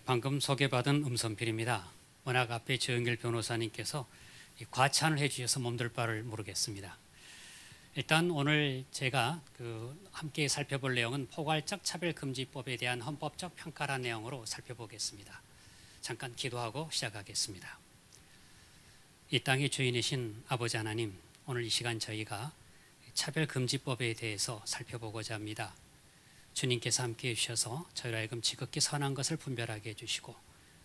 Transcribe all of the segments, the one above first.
방금 소개받은 음성필입니다. 워낙 앞에 조영길 변호사님께서 과찬을 해주셔서 몸둘 바를 모르겠습니다. 일단 오늘 제가 함께 살펴볼 내용은 포괄적 차별금지법에 대한 헌법적 평가라는 내용으로 살펴보겠습니다. 잠깐 기도하고 시작하겠습니다. 이 땅의 주인이신 아버지 하나님, 오늘 이 시간 저희가 차별금지법에 대해서 살펴보고자 합니다. 주님께서 함께해 주셔서 저희로 하여금 지극히 선한 것을 분별하게 해주시고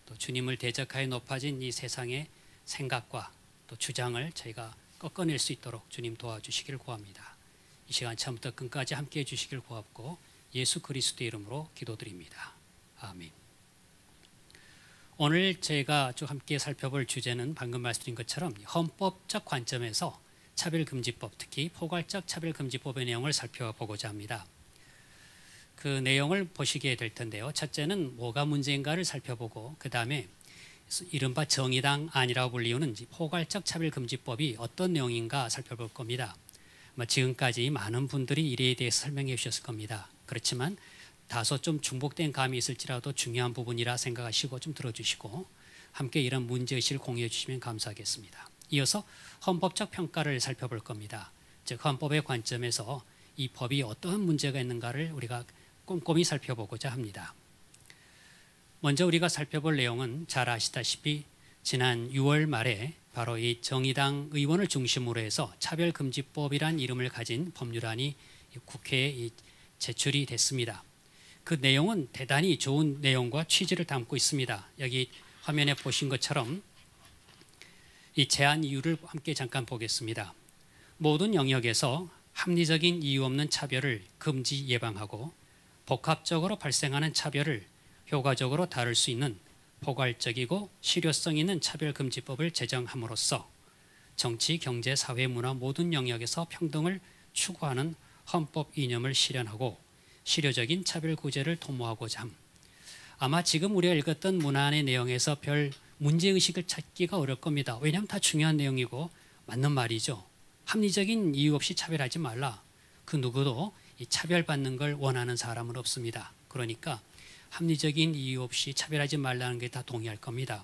또 주님을 대적하여 높아진 이 세상의 생각과 또 주장을 저희가 꺾어낼 수 있도록 주님 도와주시길 구합니다. 이 시간 처음부터 끝까지 함께해 주시길 구하고 예수 그리스도의 이름으로 기도드립니다. 아멘. 오늘 제가 쭉 함께 살펴볼 주제는 방금 말씀드린 것처럼 헌법적 관점에서 차별금지법, 특히 포괄적 차별금지법의 내용을 살펴보고자 합니다. 그 내용을 보시게 될 텐데요. 첫째는 뭐가 문제인가를 살펴보고 그 다음에 이른바 정의당 안이라고 불리우는 포괄적 차별금지법이 어떤 내용인가 살펴볼 겁니다. 지금까지 많은 분들이 이에 대해서 설명해 주셨을 겁니다. 그렇지만 다소 좀 중복된 감이 있을지라도 중요한 부분이라 생각하시고 좀 들어주시고 함께 이런 문제의식을 공유해 주시면 감사하겠습니다. 이어서 헌법적 평가를 살펴볼 겁니다. 즉 헌법의 관점에서 이 법이 어떠한 문제가 있는가를 우리가 꼼꼼히 살펴보고자 합니다. 먼저 우리가 살펴볼 내용은 잘 아시다시피 지난 6월 말에 바로 이 정의당 의원을 중심으로 해서 차별금지법이란 이름을 가진 법률안이 국회에 제출이 됐습니다. 그 내용은 대단히 좋은 내용과 취지를 담고 있습니다. 여기 화면에 보신 것처럼 이 제안 이유를 함께 잠깐 보겠습니다. 모든 영역에서 합리적인 이유 없는 차별을 금지 예방하고 복합적으로 발생하는 차별을 효과적으로 다룰 수 있는 포괄적이고 실효성 있는 차별금지법을 제정함으로써 정치, 경제, 사회, 문화 모든 영역에서 평등을 추구하는 헌법 이념을 실현하고 실효적인 차별 구제를 도모하고자 함. 아마 지금 우리가 읽었던 문안의 내용에서 별 문제의식을 찾기가 어려울 겁니다. 왜냐하면 다 중요한 내용이고 맞는 말이죠. 합리적인 이유 없이 차별하지 말라. 그 누구도 이 차별받는 걸 원하는 사람은 없습니다. 그러니까 합리적인 이유 없이 차별하지 말라는 게 다 동의할 겁니다.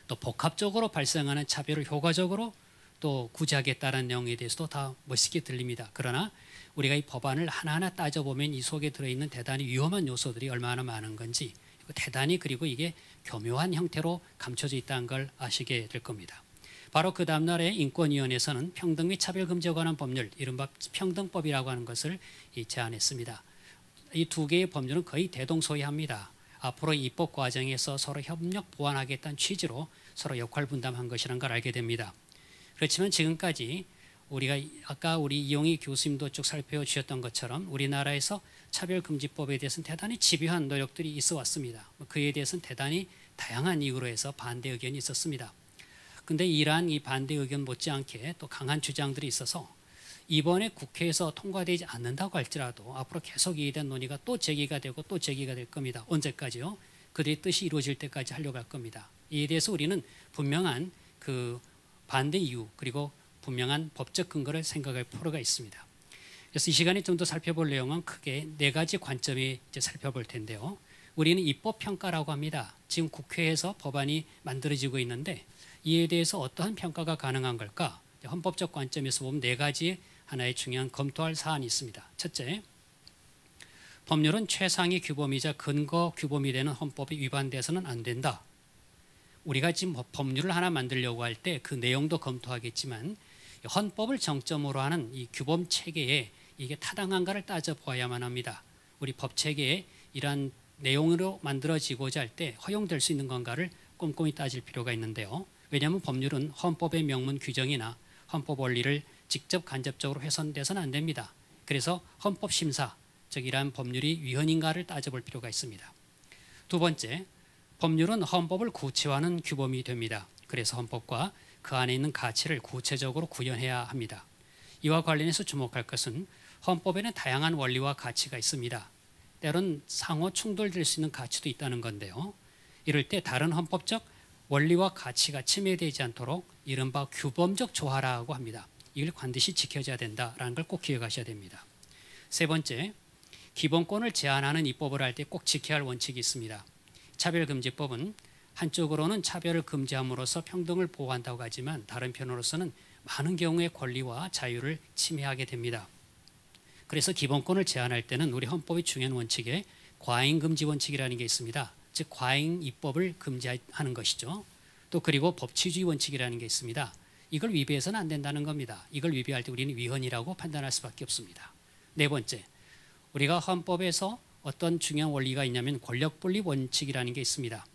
또 복합적으로 발생하는 차별을 효과적으로 또 구제하겠다는 내용에 대해서도 다 멋있게 들립니다. 그러나 우리가 이 법안을 하나하나 따져보면 이 속에 들어있는 대단히 위험한 요소들이 얼마나 많은 건지 대단히 그리고 이게 교묘한 형태로 감춰져 있다는 걸 아시게 될 겁니다. 바로 그 다음날에 인권위원회에서는 평등 및 차별금지에 관한 법률, 이른바 평등법이라고 하는 것을 제안했습니다. 이 두 개의 법률은 거의 대동소이합니다. 앞으로 입법 과정에서 서로 협력 보완하겠다는 취지로 서로 역할 분담한 것이라는 걸 알게 됩니다. 그렇지만 지금까지 아까 우리 이용희 교수님도 쭉 살펴주셨던 것처럼 우리나라에서 차별금지법에 대해서는 대단히 집요한 노력들이 있어 왔습니다. 그에 대해서는 대단히 다양한 이유로 해서 반대 의견이 있었습니다. 근데 이러한 이 반대 의견 못지않게 또 강한 주장들이 있어서 이번에 국회에서 통과되지 않는다고 할지라도 앞으로 계속 이에 대한 논의가 또 제기가 되고 또 제기가 될 겁니다. 언제까지요? 그들의 뜻이 이루어질 때까지 하려고 할 겁니다. 이에 대해서 우리는 분명한 그 반대 이유 그리고 분명한 법적 근거를 생각할 필요가 있습니다. 그래서 이 시간에 좀 더 살펴볼 내용은 크게 네 가지 관점에 살펴볼 텐데요. 우리는 입법평가라고 합니다. 지금 국회에서 법안이 만들어지고 있는데 이에 대해서 어떠한 평가가 가능한 걸까? 헌법적 관점에서 보면 네 가지 하나의 중요한 검토할 사안이 있습니다. 첫째, 법률은 최상위 규범이자 근거 규범이 되는 헌법이 위반돼서는 안 된다. 우리가 지금 법률을 하나 만들려고 할 때 그 내용도 검토하겠지만 헌법을 정점으로 하는 이 규범 체계에 이게 타당한가를 따져보아야만 합니다. 우리 법 체계에 이러한 내용으로 만들어지고자 할 때 허용될 수 있는 건가를 꼼꼼히 따질 필요가 있는데요. 왜냐하면 법률은 헌법의 명문 규정이나 헌법 원리를 직접 간접적으로 훼손돼서는 안 됩니다. 그래서 헌법심사, 즉 이러한 법률이 위헌인가를 따져볼 필요가 있습니다. 두 번째, 법률은 헌법을 구체화하는 규범이 됩니다. 그래서 헌법과 그 안에 있는 가치를 구체적으로 구현해야 합니다. 이와 관련해서 주목할 것은 헌법에는 다양한 원리와 가치가 있습니다. 때론 상호 충돌될 수 있는 가치도 있다는 건데요. 이럴 때 다른 헌법적 원리와 가치가 침해되지 않도록 이른바 규범적 조화라고 합니다. 이걸 반드시 지켜져야 된다라는 걸 꼭 기억하셔야 됩니다. 세 번째, 기본권을 제한하는 입법을 할 때 꼭 지켜야 할 원칙이 있습니다. 차별금지법은 한쪽으로는 차별을 금지함으로써 평등을 보호한다고 하지만 다른 편으로서는 많은 경우의 권리와 자유를 침해하게 됩니다. 그래서 기본권을 제한할 때는 우리 헌법의 중요한 원칙에 과잉금지 원칙이라는 게 있습니다. 즉 과잉 입법을 금지하는 것이죠. 또 그리고 법치주의 원칙이라는 게 있습니다. 이걸 위배해서는 안 된다는 겁니다. 이걸 위배할 때 우리는 위헌이라고 판단할 수밖에 없습니다. 네 번째, 우리가 헌법에서 어떤 중요한 원리가 있냐면 권력분립 원칙이라는 게 있습니다.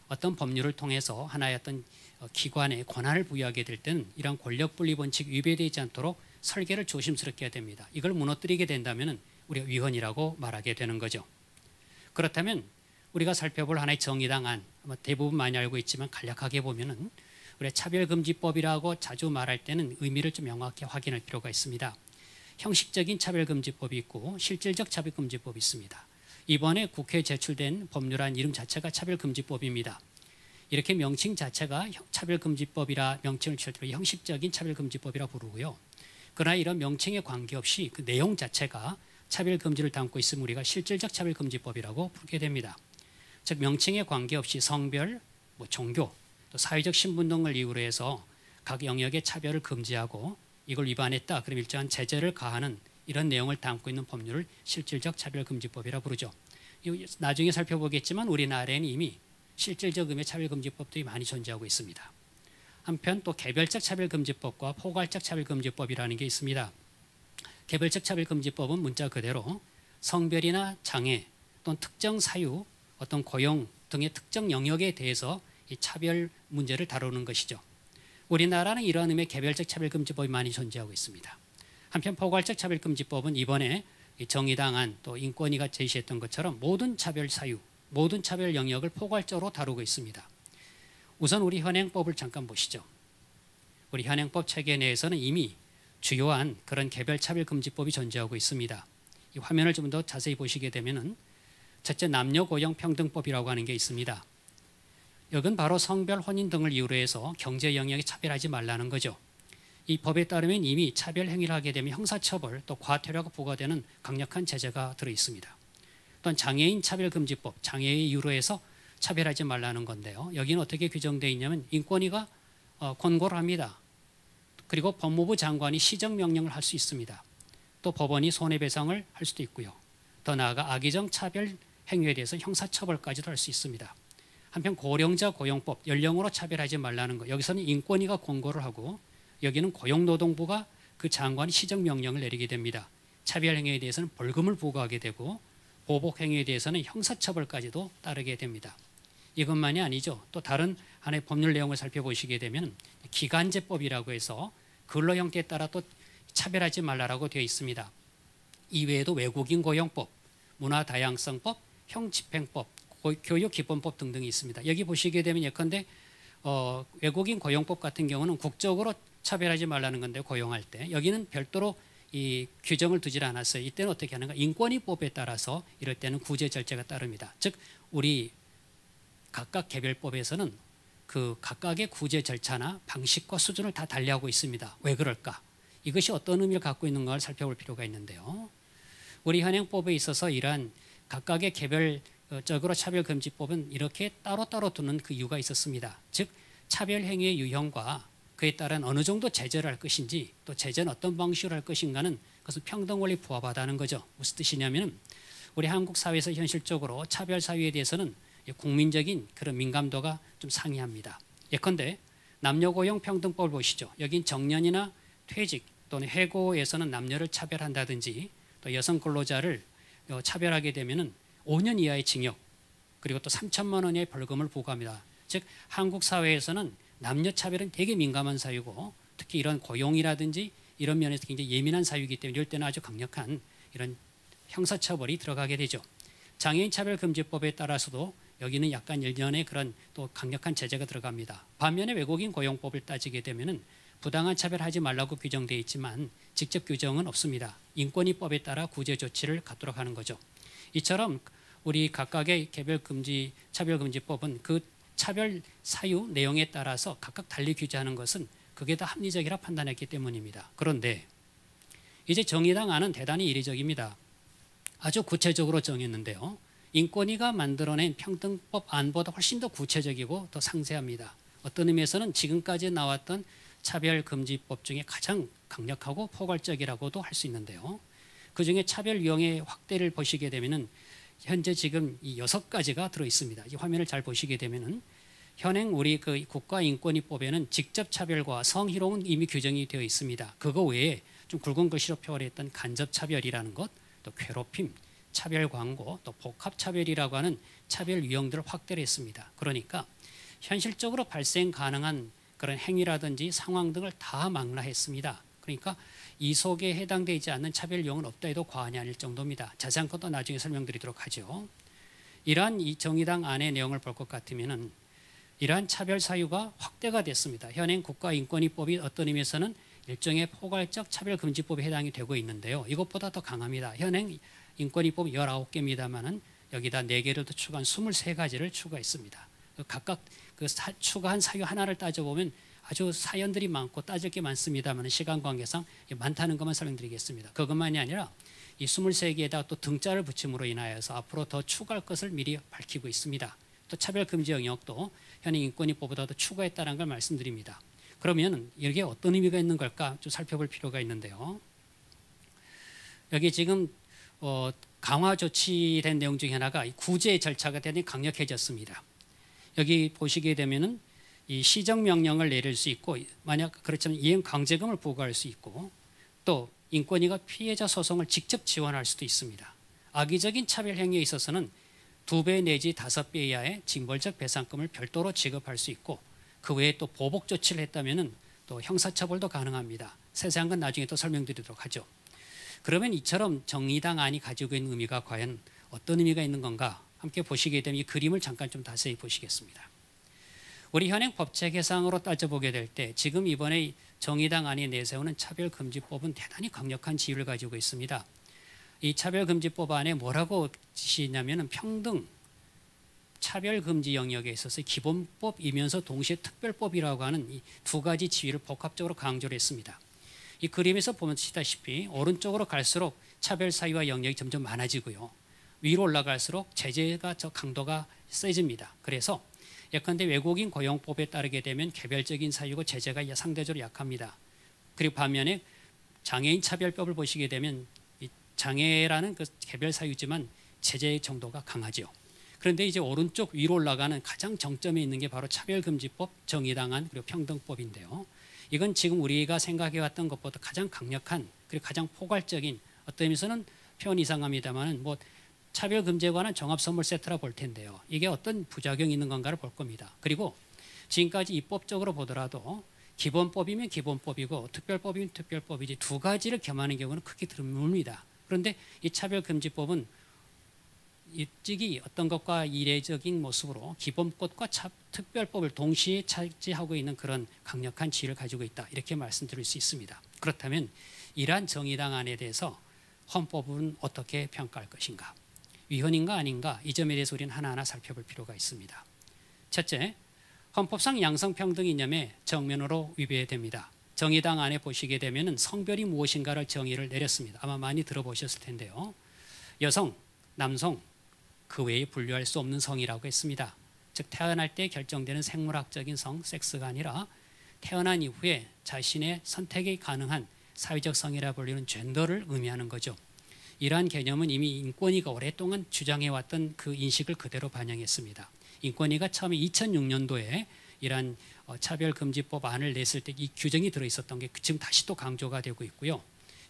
어떤 법률을 통해서 하나의 어떤 기관에 권한을 부여하게 될 때는 이런 권력분립 원칙 위배되지 않도록 설계를 조심스럽게 해야 됩니다. 이걸 무너뜨리게 된다면 우리가 위헌이라고 말하게 되는 거죠. 그렇다면 우리가 살펴볼 하나의 정의당 안, 대부분 많이 알고 있지만 간략하게 보면은 우리가 차별금지법이라고 자주 말할 때는 의미를 좀 명확히 확인할 필요가 있습니다. 형식적인 차별금지법이 있고 실질적 차별금지법이 있습니다. 이번에 국회에 제출된 법률안 이름 자체가 차별금지법입니다. 이렇게 명칭 자체가 차별금지법이라 명칭을 칠 때 형식적인 차별금지법이라 부르고요. 그러나 이런 명칭에 관계없이 그 내용 자체가 차별금지를 담고 있으면 우리가 실질적 차별금지법이라고 부르게 됩니다. 즉 명칭에 관계없이 성별, 종교, 또 사회적 신분 등을 이유로 해서 각 영역의 차별을 금지하고 이걸 위반했다 그럼 일정한 제재를 가하는 이런 내용을 담고 있는 법률을 실질적 차별금지법이라 부르죠. 나중에 살펴보겠지만 우리나라에는 이미 실질적 의미의 차별금지법들이 많이 존재하고 있습니다. 한편 또 개별적 차별금지법과 포괄적 차별금지법이라는 게 있습니다. 개별적 차별금지법은 문자 그대로 성별이나 장애 또는 특정 사유, 어떤 고용 등의 특정 영역에 대해서 이 차별 문제를 다루는 것이죠. 우리나라는 이러한 의미의 개별적 차별금지법이 많이 존재하고 있습니다. 한편 포괄적 차별금지법은 이번에 정의당 안 또 인권위가 제시했던 것처럼 모든 차별 사유, 모든 차별 영역을 포괄적으로 다루고 있습니다. 우선 우리 현행법을 잠깐 보시죠. 우리 현행법 체계 내에서는 이미 주요한 그런 개별 차별금지법이 존재하고 있습니다. 이 화면을 좀 더 자세히 보시게 되면은 첫째 남녀고용평등법이라고 하는 게 있습니다. 여긴 바로 성별, 혼인 등을 이유로 해서 경제 영역에 차별하지 말라는 거죠. 이 법에 따르면 이미 차별 행위를 하게 되면 형사처벌 또 과태료가 부과되는 강력한 제재가 들어 있습니다. 또한 장애인 차별금지법, 장애의 이유로 해서 차별하지 말라는 건데요. 여기는 어떻게 규정되어 있냐면 인권위가 권고를 합니다. 그리고 법무부 장관이 시정명령을 할 수 있습니다. 또 법원이 손해배상을 할 수도 있고요. 더 나아가 악의적 차별 행위에 대해서 형사처벌까지도 할 수 있습니다. 한편 고령자 고용법, 연령으로 차별하지 말라는 것. 여기서는 인권위가 권고를 하고 여기는 고용노동부가 그 장관이 시정명령을 내리게 됩니다. 차별 행위에 대해서는 벌금을 부과하게 되고 보복 행위에 대해서는 형사처벌까지도 따르게 됩니다. 이것만이 아니죠. 또 다른 하나의 법률 내용을 살펴보시게 되면 기간제법이라고 해서 근로 형태에 따라 또 차별하지 말라라고 되어 있습니다. 이외에도 외국인 고용법, 문화다양성법, 형집행법, 교육기본법 등등이 있습니다. 여기 보시게 되면 예컨대 외국인 고용법 같은 경우는 국적으로 차별하지 말라는 건데 고용할 때 여기는 별도로 이 규정을 두질 않았어요. 이때는 어떻게 하는가? 인권위법에 따라서 이럴 때는 구제 절차가 따릅니다. 즉 우리 각각 개별법에서는 그 각각의 구제 절차나 방식과 수준을 다 달리하고 있습니다. 왜 그럴까? 이것이 어떤 의미를 갖고 있는가를 살펴볼 필요가 있는데요. 우리 현행법에 있어서 이러한 각각의 개별적으로 차별금지법은 이렇게 따로따로 두는 그 이유가 있었습니다. 즉 차별 행위의 유형과 그에 따른 어느 정도 제재를 할 것인지 또 제재는 어떤 방식으로 할 것인가는 그것은 평등 원리 부합하다는 거죠. 무슨 뜻이냐면 우리 한국 사회에서 현실적으로 차별 사유에 대해서는 국민적인 그런 민감도가 좀 상이합니다. 예컨대 남녀고용평등법을 보시죠. 여긴 정년이나 퇴직 또는 해고에서는 남녀를 차별한다든지 또 여성 근로자를 차별하게 되면은 5년 이하의 징역 그리고 또 3천만 원 이하의 벌금을 부과합니다. 즉 한국 사회에서는 남녀 차별은 되게 민감한 사유고 특히 이런 고용이라든지 이런 면에서 굉장히 예민한 사유이기 때문에 이럴 때는 아주 강력한 이런 형사처벌이 들어가게 되죠. 장애인 차별금지법에 따라서도 여기는 약간 일련의 그런 또 강력한 제재가 들어갑니다. 반면에 외국인 고용법을 따지게 되면은 부당한 차별하지 말라고 규정되어 있지만 직접 규정은 없습니다. 인권위법에 따라 구제 조치를 갖도록 하는 거죠. 이처럼 우리 각각의 개별금지 차별금지법은 그 차별 사유 내용에 따라서 각각 달리 규제하는 것은 그게 다 합리적이라 판단했기 때문입니다. 그런데 이제 정의당 안은 대단히 이례적입니다. 아주 구체적으로 정했는데요. 인권위가 만들어낸 평등법 안보다 훨씬 더 구체적이고 더 상세합니다. 어떤 의미에서는 지금까지 나왔던 차별금지법 중에 가장 강력하고 포괄적이라고도 할 수 있는데요. 그중에 차별유형의 확대를 보시게 되면은 현재 지금 이 6가지가 들어 있습니다. 이 화면을 잘 보시게 되면은 현행 우리 그 국가인권위법에는 직접 차별과 성희롱은 이미 규정이 되어 있습니다. 그거 외에 좀 굵은 글씨로 표현했던 간접차별이라는 것, 또 괴롭힘, 차별 광고, 또 복합차별이라고 하는 차별 유형들을 확대를 했습니다. 그러니까 현실적으로 발생 가능한 그런 행위라든지 상황 등을 다 망라했습니다. 그러니까 이 속에 해당되지 않는 차별 유형은 없다 해도 과언이 아닐 정도입니다. 자세한 것도 나중에 설명드리도록 하죠. 이러한 이 정의당 안의 내용을 볼 것 같으면은 이러한 차별 사유가 확대가 됐습니다. 현행 국가인권위법이 어떤 의미에서는 일종의 포괄적 차별금지법에 해당이 되고 있는데요. 이것보다 더 강합니다. 현행 인권위법 19개입니다만은 여기다 4개를 더 추가한 23가지를 추가했습니다. 각각 추가한 사유 하나를 따져보면 아주 사연들이 많고 따질 게 많습니다만 시간 관계상 많다는 것만 설명드리겠습니다. 그것만이 아니라 이 23개에다 또 등자를 붙임으로 인하여서 앞으로 더 추가할 것을 미리 밝히고 있습니다. 또 차별금지 영역도 현행 인권위법보다 더 추가했다는 걸 말씀드립니다. 그러면 이게 어떤 의미가 있는 걸까 좀 살펴볼 필요가 있는데요. 여기 지금 강화 조치된 내용 중에 하나가 구제 절차가 대단히 강력해졌습니다. 여기 보시게 되면은 이 시정 명령을 내릴 수 있고 만약 그렇다면 이행 강제금을 부과할 수 있고 또 인권위가 피해자 소송을 직접 지원할 수도 있습니다. 악의적인 차별 행위에 있어서는 2배 내지 5배 이하의 징벌적 배상금을 별도로 지급할 수 있고 그 외에 또 보복 조치를 했다면은 또 형사처벌도 가능합니다. 세세한 건 나중에 또 설명드리도록 하죠. 그러면 이처럼 정의당 안이 가지고 있는 의미가 과연 어떤 의미가 있는 건가 함께 보시게 되면 이 그림을 잠깐 좀 자세히 보시겠습니다. 우리 현행 법체 개상으로 따져보게 될 때 지금 이번에 정의당 안이 내세우는 차별금지법은 대단히 강력한 지위를 가지고 있습니다. 이 차별금지법 안에 뭐라고 지시했냐면 평등, 차별금지 영역에 있어서 기본법이면서 동시에 특별법이라고 하는 이 2가지 지위를 복합적으로 강조를 했습니다. 이 그림에서 보시다시피 오른쪽으로 갈수록 차별 사유와 영역이 점점 많아지고요. 위로 올라갈수록 제재가 저 강도가 세집니다. 그래서 예컨대 외국인 고용법에 따르게 되면 개별적인 사유고 제재가 상대적으로 약합니다. 그리고 반면에 장애인 차별법을 보시게 되면 이 장애라는 그 개별 사유지만 제재 정도가 강하죠. 그런데 이제 오른쪽 위로 올라가는 가장 정점에 있는 게 바로 차별금지법, 정의당안 그리고 평등법인데요. 이건 지금 우리가 생각해왔던 것보다 가장 강력한 그리고 가장 포괄적인 어떤 의미에서는 표현 이상합니다만 뭐 차별금지에 관한 종합선물 세트라 볼 텐데요. 이게 어떤 부작용이 있는 건가를 볼 겁니다. 그리고 지금까지 입법적으로 보더라도 기본법이면 기본법이고 특별법이면 특별법이지 2가지를 겸하는 경우는 크게 드뭅니다. 그런데 이 차별금지법은 일찍이 어떤 것과 이례적인 모습으로 기본법과 특별법을 동시에 차지하고 있는 그런 강력한 지위를 가지고 있다. 이렇게 말씀드릴 수 있습니다. 그렇다면 이러한 정의당 안에 대해서 헌법은 어떻게 평가할 것인가? 위헌인가 아닌가? 이 점에 대해서 우리는 하나하나 살펴볼 필요가 있습니다. 첫째, 헌법상 양성평등 이념에 정면으로 위배됩니다. 정의당 안에 보시게 되면 성별이 무엇인가를 정의를 내렸습니다. 아마 많이 들어보셨을 텐데요. 여성, 남성, 그 외에 분류할 수 없는 성이라고 했습니다. 즉 태어날 때 결정되는 생물학적인 성, 섹스가 아니라 태어난 이후에 자신의 선택이 가능한 사회적 성이라 불리는 젠더를 의미하는 거죠. 이러한 개념은 이미 인권위가 오랫동안 주장해왔던 그 인식을 그대로 반영했습니다. 인권위가 처음에 2006년도에 이러한 차별금지법 안을 냈을 때 이 규정이 들어있었던 게 지금 다시 또 강조가 되고 있고요.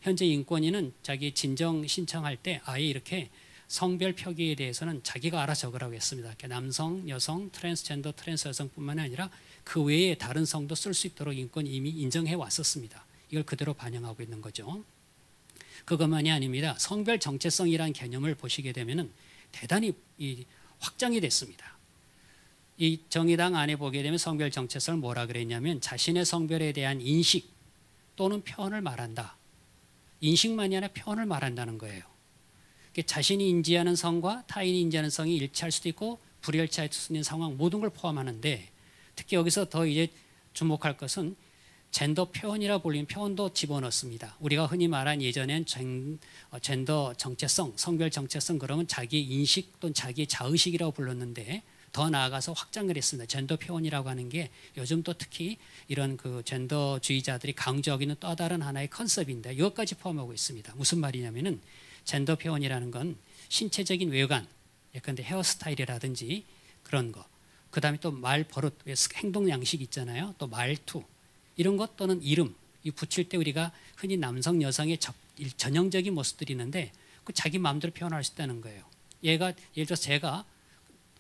현재 인권위는 자기 진정 신청할 때 아예 이렇게 성별 표기에 대해서는 자기가 알아 적으라고 했습니다. 남성, 여성, 트랜스젠더, 트랜스 여성뿐만 아니라 그 외에 다른 성도 쓸 수 있도록 인권이 이미 인정해 왔었습니다. 이걸 그대로 반영하고 있는 거죠. 그것만이 아닙니다. 성별 정체성이라는 개념을 보시게 되면 대단히 확장이 됐습니다. 이 정의당 안에 보게 되면 성별 정체성을 뭐라 그랬냐면 자신의 성별에 대한 인식 또는 표현을 말한다. 인식만이 아니라 표현을 말한다는 거예요. 자신이 인지하는 성과 타인이 인지하는 성이 일치할 수도 있고 불일치할 수 있는 상황 모든 걸 포함하는데 특히 여기서 더 이제 주목할 것은 젠더 표현이라 불리는 표현도 집어넣습니다. 우리가 흔히 말한 예전엔 젠더 정체성, 성별 정체성 그러면 자기 인식 또는 자기 자의식이라고 불렀는데 더 나아가서 확장을 했습니다. 젠더 표현이라고 하는 게 요즘 또 특히 이런 그 젠더주의자들이 강조하고 있는 또 다른 하나의 컨셉인데 이것까지 포함하고 있습니다. 무슨 말이냐면은 젠더 표현이라는 건 신체적인 외관, 예컨대 헤어스타일이라든지 그런 거, 그 다음에 또 말 버릇, 행동 양식 있잖아요. 또 말투 이런 것 또는 이름 이 붙일 때 우리가 흔히 남성 여성의 전형적인 모습들이 있는데 그 자기 마음대로 표현할 수 있다는 거예요. 예를 들어서 제가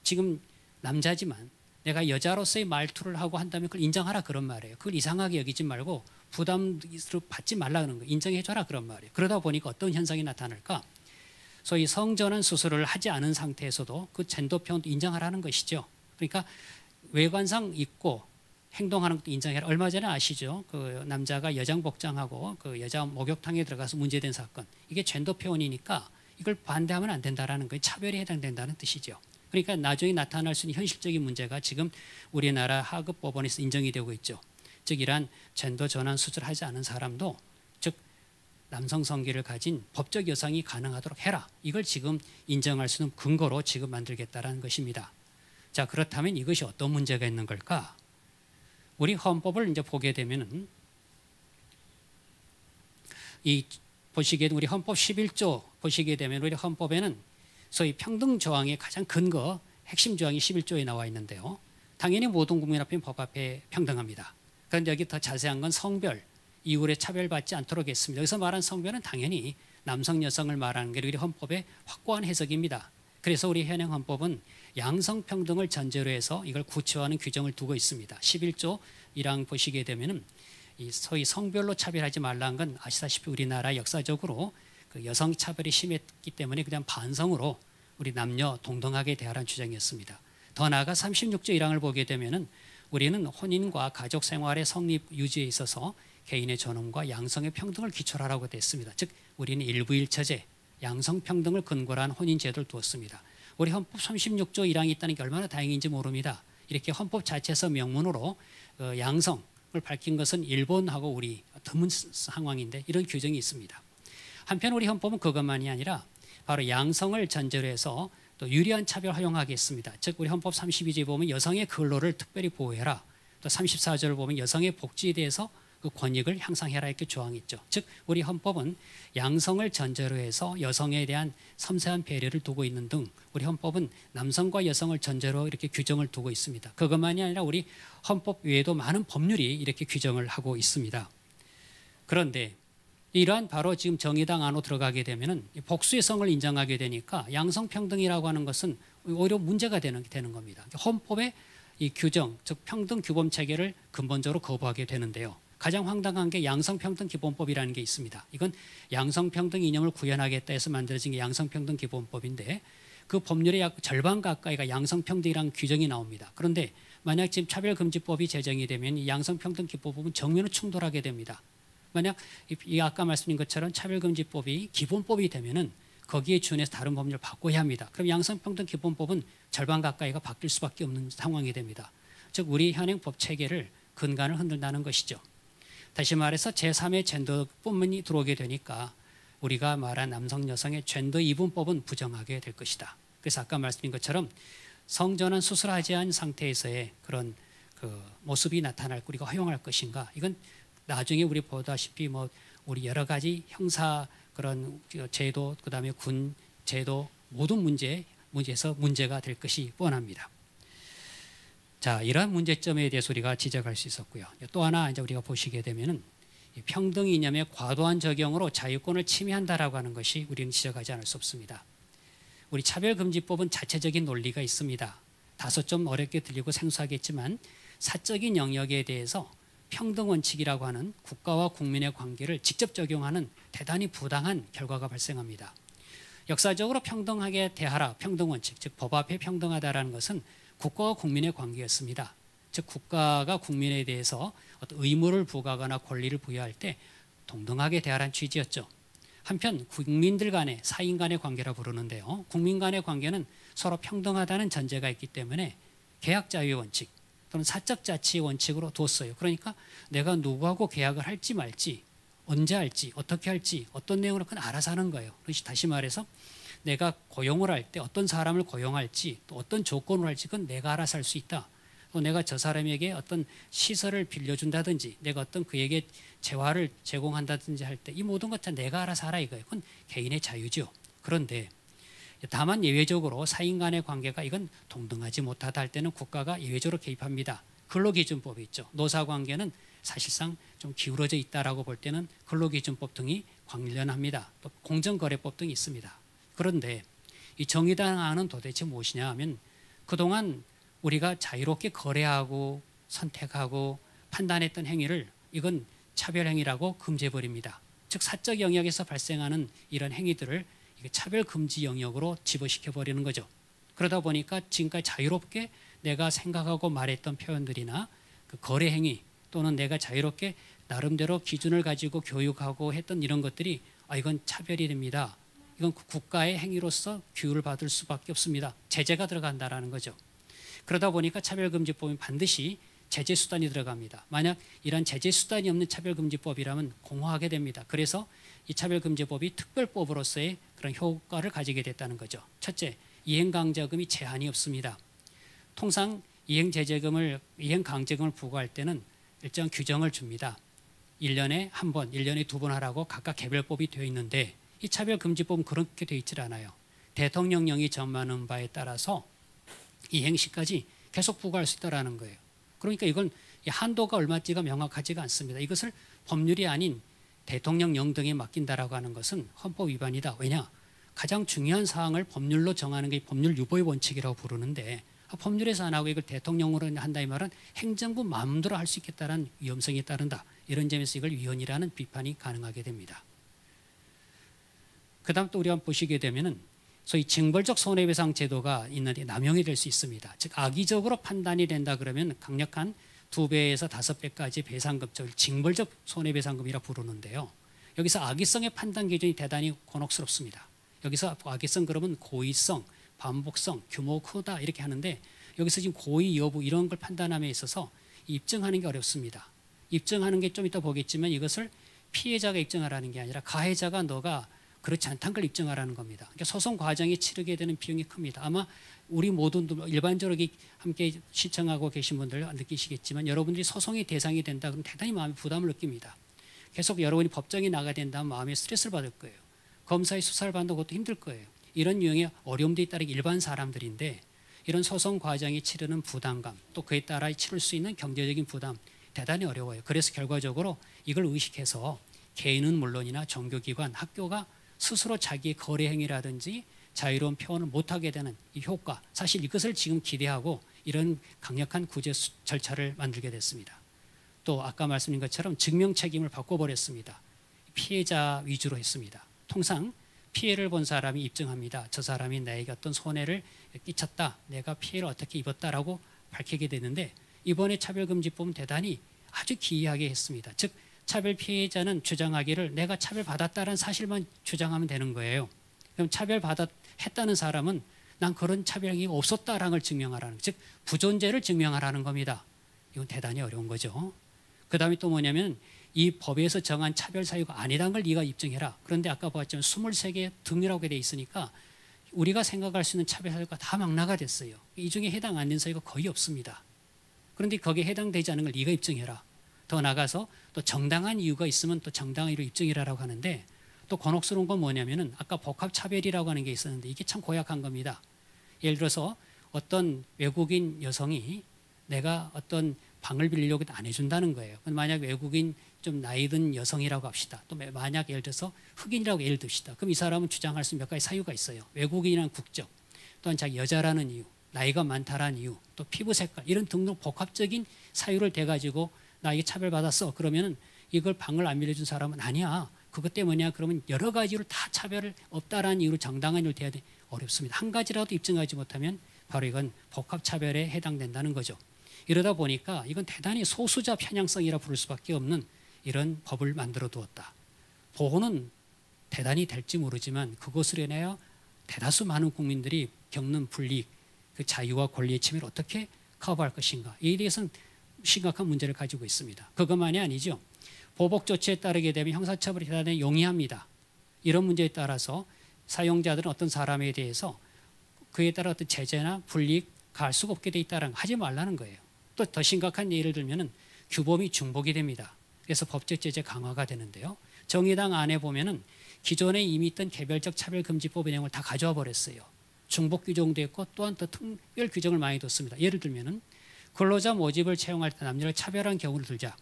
지금 남자지만 내가 여자로서의 말투를 하고 한다면 그걸 인정하라 그런 말이에요. 그걸 이상하게 여기지 말고 부담을 받지 말라는 거예요. 인정해줘라 그런 말이에요. 그러다 보니까 어떤 현상이 나타날까? 소위 성전환 수술을 하지 않은 상태에서도 그 젠더 표현도 인정하라는 것이죠. 그러니까 외관상 있고 행동하는 것도 인정해라. 얼마 전에 아시죠? 그 남자가 여장 복장하고 그 여자 목욕탕에 들어가서 문제된 사건. 이게 젠더 표현이니까 이걸 반대하면 안 된다라는 거예요. 차별에 해당된다는 뜻이죠. 그러니까 나중에 나타날 수 있는 현실적인 문제가 지금 우리나라 하급 법원에서 인정이 되고 있죠. 즉 이러한 젠더 전환 수술하지 않은 사람도 즉 남성 성기를 가진 법적 여성이 가능하도록 해라. 이걸 지금 인정할 수 있는 근거로 지금 만들겠다라는 것입니다. 자, 그렇다면 이것이 어떤 문제가 있는 걸까? 우리 헌법을 이제 보게 되면은 이 보시기에 우리 헌법 11조 보시게 되면 우리 헌법에는 소위 평등 조항의 가장 근거 핵심 조항이 11조에 나와 있는데요. 당연히 모든 국민 앞에 법 앞에 평등합니다. 그런데 여기 더 자세한 건 성별 이후에 차별받지 않도록 했습니다. 여기서 말한 성별은 당연히 남성 여성을 말하는 게 우리 헌법의 확고한 해석입니다. 그래서 우리 현행 헌법은 양성평등을 전제로 해서 이걸 구체화하는 규정을 두고 있습니다. 11조 1항 보시게 되면은 이 소위 성별로 차별하지 말라는 건 아시다시피 우리나라 역사적으로 그 여성 차별이 심했기 때문에 그냥 반성으로 우리 남녀 동등하게 대하라는 주장이었습니다. 더 나아가 36조 1항을 보게 되면은 우리는 혼인과 가족 생활의 성립 유지에 있어서 개인의 존엄과 양성의 평등을 기초로 하라고 됐습니다. 즉 우리는 일부일처제 양성평등을 근거로 한 혼인제도를 두었습니다. 우리 헌법 36조 1항이 있다는 게 얼마나 다행인지 모릅니다. 이렇게 헌법 자체에서 명문으로 양성을 밝힌 것은 일본하고 우리 드문 상황인데 이런 규정이 있습니다. 한편 우리 헌법은 그것만이 아니라 바로 양성을 전제로 해서 또 유리한 차별 허용하겠습니다. 즉 우리 헌법 32조에 보면 여성의 근로를 특별히 보호해라. 또 34조를 보면 여성의 복지에 대해서 그 권익을 향상해라 이렇게 조항이 있죠. 즉 우리 헌법은 양성을 전제로 해서 여성에 대한 섬세한 배려를 두고 있는 등 우리 헌법은 남성과 여성을 전제로 이렇게 규정을 두고 있습니다. 그것만이 아니라 우리 헌법 외에도 많은 법률이 이렇게 규정을 하고 있습니다. 그런데 이러한 바로 지금 정의당 안으로 들어가게 되면은 복수의 성을 인정하게 되니까 양성평등이라고 하는 것은 오히려 문제가 되는 겁니다. 헌법의 이 규정, 즉 평등 규범 체계를 근본적으로 거부하게 되는데요. 가장 황당한 게 양성평등기본법이라는 게 있습니다. 이건 양성평등 이념을 구현하겠다 해서 만들어진 게 양성평등기본법인데 그 법률의 약 절반 가까이가 양성평등이라는 규정이 나옵니다. 그런데 만약 지금 차별금지법이 제정이 되면 이 양성평등기본법은 정면으로 충돌하게 됩니다. 만약 이 아까 말씀드린 것처럼 차별금지법이 기본법이 되면은 거기에 준해서 다른 법률을 바꿔야 합니다. 그럼 양성평등기본법은 절반 가까이가 바뀔 수밖에 없는 상황이 됩니다. 즉 우리 현행 법 체계를 근간을 흔든다는 것이죠. 다시 말해서 제3의 젠더뿐만이 들어오게 되니까 우리가 말한 남성 여성의 젠더 이분법은 부정하게 될 것이다. 그래서 아까 말씀드린 것처럼 성전환 수술하지 않은 상태에서의 그런 그 모습이 나타날 우리가 허용할 것인가? 이건 나중에 우리 보다시피 뭐 우리 여러 가지 형사 그런 제도 그다음에 군 제도 모든 문제에서 문제가 될 것이 뻔합니다. 자, 이러한 문제점에 대해서 우리가 지적할 수 있었고요. 또 하나 이제 우리가 보시게 되면은 평등 이념의 과도한 적용으로 자유권을 침해한다라고 하는 것이 우리는 지적하지 않을 수 없습니다. 우리 차별금지법은 자체적인 논리가 있습니다. 다소 좀 어렵게 들리고 생소하겠지만 사적인 영역에 대해서 평등 원칙이라고 하는 국가와 국민의 관계를 직접 적용하는 대단히 부당한 결과가 발생합니다. 역사적으로 평등하게 대하라, 평등 원칙, 즉 법 앞에 평등하다라는 것은 국가와 국민의 관계였습니다. 즉 국가가 국민에 대해서 어떤 의무를 부과하거나 권리를 부여할 때 동등하게 대하라는 취지였죠. 한편 국민들 간의 사인 간의 관계라 부르는데요. 국민 간의 관계는 서로 평등하다는 전제가 있기 때문에 계약 자유의 원칙, 또는 사적 자치의 원칙으로 뒀어요. 그러니까 내가 누구하고 계약을 할지 말지, 언제 할지, 어떻게 할지, 어떤 내용으로 그건 알아서 하는 거예요. 그래서 다시 말해서 내가 고용을 할 때 어떤 사람을 고용할지, 또 어떤 조건으로 할지 그건 내가 알아서 할 수 있다. 또 내가 저 사람에게 어떤 시설을 빌려준다든지, 내가 어떤 그에게 재화를 제공한다든지 할 때 이 모든 것 다 내가 알아서 하라 이거예요. 그건 개인의 자유죠. 그런데 다만 예외적으로 사인 간의 관계가 이건 동등하지 못하다 할 때는 국가가 예외적으로 개입합니다. 근로기준법이 있죠. 노사관계는 사실상 좀 기울어져 있다라고 볼 때는 근로기준법 등이 관련합니다. 또 공정거래법 등이 있습니다. 그런데 이 정의당안은 도대체 무엇이냐 하면 그동안 우리가 자유롭게 거래하고 선택하고 판단했던 행위를 이건 차별행위라고 금지해버립니다. 즉 사적 영역에서 발생하는 이런 행위들을 차별 금지 영역으로 집어시켜버리는 거죠. 그러다 보니까 지금까지 자유롭게 내가 생각하고 말했던 표현들이나 그 거래 행위 또는 내가 자유롭게 나름대로 기준을 가지고 교육하고 했던 이런 것들이 이건 차별이 됩니다. 이건 국가의 행위로서 규율을 받을 수밖에 없습니다. 제재가 들어간다라는 거죠. 그러다 보니까 차별금지법은 반드시 제재 수단이 들어갑니다. 만약 이런 제재 수단이 없는 차별금지법이라면 공허하게 됩니다. 그래서 이 차별금지법이 특별법으로서의 그런 효과를 가지게 됐다는 거죠. 첫째, 이행강제금이 제한이 없습니다. 통상 이행강제금을 부과할 때는 일정 규정을 줍니다. 1년에 한 번, 1년에 두 번 하라고 각각 개별법이 되어 있는데 이 차별금지법은 그렇게 되어 있질 않아요. 대통령령이 정하는 바에 따라서 이행 시까지 계속 부과할 수 있다는 거예요. 그러니까 이건 한도가 얼마지가 명확하지가 않습니다. 이것을 법률이 아닌 대통령령 등에 맡긴다라고 하는 것은 헌법 위반이다. 왜냐? 가장 중요한 사항을 법률로 정하는 게 법률 유보의 원칙이라고 부르는데 법률에서 안 하고 이걸 대통령으로 한다 이 말은 행정부 마음대로 할 수 있겠다는 위험성이 따른다. 이런 점에서 이걸 위헌이라는 비판이 가능하게 됩니다. 그 다음 또 우리가 보시게 되면은 소위 징벌적 손해배상 제도가 있는데 남용이 될 수 있습니다. 즉 악의적으로 판단이 된다 그러면 강력한 2배에서 5배까지 배상금을 징벌적 손해배상금이라 부르는데요. 여기서 악의성의 판단 기준이 대단히 곤혹스럽습니다. 여기서 악의성 그러면 고의성, 반복성, 규모 크다 이렇게 하는데 여기서 지금 고의 여부 이런 걸 판단함에 있어서 입증하는 게 어렵습니다. 입증하는 게 좀 이따 보겠지만 이것을 피해자가 입증하라는 게 아니라 가해자가 너가 그렇지 않다는 걸 입증하라는 겁니다. 그러니까 소송 과정에 치르게 되는 비용이 큽니다. 아마 우리 모두 일반적으로 함께 시청하고 계신 분들 느끼시겠지만 여러분들이 소송의 대상이 된다 그러면 대단히 마음에 부담을 느낍니다. 계속 여러분이 법정에 나가야 된다면 마음에 스트레스를 받을 거예요. 검사의 수사를 받는 것도 힘들 거예요. 이런 유형의 어려움들이 따르는 일반 사람들인데 이런 소송 과정에 치르는 부담감 또 그에 따라 치를 수 있는 경제적인 부담 대단히 어려워요. 그래서 결과적으로 이걸 의식해서 개인은 물론이나 종교기관, 학교가 스스로 자기의 거래 행위라든지 자유로운 표현을 못하게 되는 이 효과 사실 이것을 지금 기대하고 이런 강력한 구제 절차를 만들게 됐습니다. 또 아까 말씀드린 것처럼 증명 책임을 바꿔버렸습니다. 피해자 위주로 했습니다. 통상 피해를 본 사람이 입증합니다. 저 사람이 나에게 어떤 손해를 끼쳤다. 내가 피해를 어떻게 입었다라고 밝히게 되는데 이번에 차별금지법은 대단히 아주 기이하게 했습니다. 즉 차별 피해자는 주장하기를 내가 차별받았다는 사실만 주장하면 되는 거예요. 그럼 차별했다는 사람은 난 그런 차별이 없었다라는 걸 증명하라는 즉 부존재를 증명하라는 겁니다. 이건 대단히 어려운 거죠. 그 다음에 또 뭐냐면 이 법에서 정한 차별 사유가 아니라는 걸 네가 입증해라. 그런데 아까 보았지만 23개 등이라고 돼 있으니까 우리가 생각할 수 있는 차별 사유가 다 망라가 됐어요. 이 중에 해당 안 된 사유가 거의 없습니다. 그런데 거기에 해당되지 않은 걸 네가 입증해라. 더 나가서 또 정당한 이유가 있으면 또 정당한 이유로 입증이라고 하는데 또 곤혹스러운 건 뭐냐면은 아까 복합차별이라고 하는 게 있었는데 이게 참 고약한 겁니다. 예를 들어서 어떤 외국인 여성이 내가 어떤 방을 빌리려고 안 해준다는 거예요. 만약 외국인 좀 나이 든 여성이라고 합시다. 또 만약 예를 들어서 흑인이라고 예를 듭시다. 그럼 이 사람은 주장할 수 있는 몇 가지 사유가 있어요. 외국인이라는 국적, 또한 자기 여자라는 이유, 나이가 많다라는 이유, 또 피부 색깔 이런 등등 복합적인 사유를 대가지고 나 이게 차별받았어. 그러면은 이걸 방을 안 빌려준 사람은 아니야. 그것 때문이야. 그러면 여러 가지로 다 차별을 없다라는 이유로 정당한 이유를 대야 돼. 어렵습니다. 한 가지라도 입증하지 못하면 바로 이건 복합차별에 해당된다는 거죠. 이러다 보니까 이건 대단히 소수자 편향성이라 부를 수밖에 없는 이런 법을 만들어 두었다. 보호는 대단히 될지 모르지만 그것으로 인하여 대다수 많은 국민들이 겪는 불이익, 그 자유와 권리의 침해를 어떻게 커버할 것인가. 이에 대해서는 심각한 문제를 가지고 있습니다. 그것만이 아니죠. 보복 조치에 따르게 되면 형사처벌이 대단히 용이합니다. 이런 문제에 따라서 사용자들은 어떤 사람에 대해서 그에 따라 어떤 제재나 불이익 가할 수가 없게 돼 있다는 거 하지 말라는 거예요. 또 더 심각한 예를 들면은 규범이 중복이 됩니다. 그래서 법적 제재 강화가 되는데요. 정의당 안에 보면은 기존에 이미 있던 개별적 차별금지법의 내용을 다 가져와 버렸어요. 중복 규정도 있고 또한 더 특별 규정을 많이 뒀습니다. 예를 들면은 근로자 모집을 채용할 때 남녀를 차별한 경우를 들자.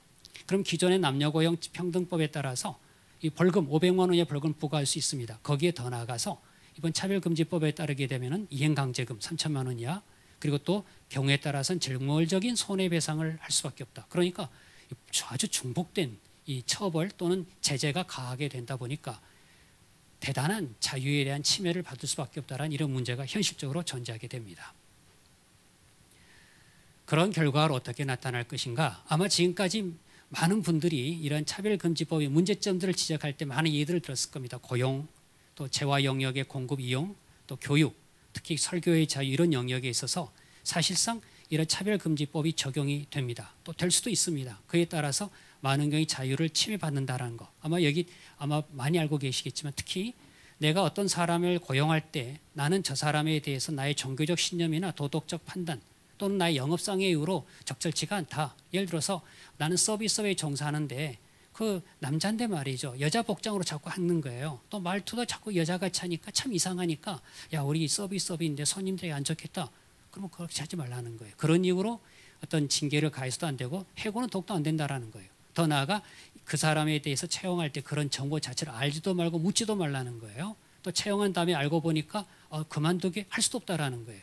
그럼 기존의 남녀고용 평등법에 따라서 이 벌금 500만 원의 벌금 부과할 수 있습니다. 거기에 더 나아가서 이번 차별금지법에 따르게 되면은 이행강제금 3천만 원 이하 그리고 또 경우에 따라서는 직물적인 손해배상을 할 수밖에 없다. 그러니까 아주 중복된 이 처벌 또는 제재가 가하게 된다 보니까 대단한 자유에 대한 침해를 받을 수밖에 없다는 이런 문제가 현실적으로 존재하게 됩니다. 그런 결과로 어떻게 나타날 것인가? 아마 지금까지 많은 분들이 이런 차별금지법의 문제점들을 지적할 때 많은 예들을 들었을 겁니다. 고용, 또 재화 영역의 공급 이용, 또 교육, 특히 설교의 자유 이런 영역에 있어서 사실상 이런 차별금지법이 적용이 됩니다. 또 될 수도 있습니다. 그에 따라서 많은 경우의 자유를 침해받는다는 거. 아마 많이 알고 계시겠지만 특히 내가 어떤 사람을 고용할 때 나는 저 사람에 대해서 나의 종교적 신념이나 도덕적 판단 또는 나의 영업상의 이유로 적절치가 않다. 예를 들어서 나는 서비스업에 종사하는데 그 남자인데 말이죠. 여자 복장으로 자꾸 하는 거예요. 또 말투도 자꾸 여자같이 하니까 참 이상하니까 야 우리 서비스업인데 손님들이 안 좋겠다. 그러면 그렇게 하지 말라는 거예요. 그런 이유로 어떤 징계를 가해서도 안 되고 해고는 더욱더 안 된다는 거예요. 더 나아가 그 사람에 대해서 채용할 때 그런 정보 자체를 알지도 말고 묻지도 말라는 거예요. 또 채용한 다음에 알고 보니까 그만두게 할 수도 없다라는 거예요.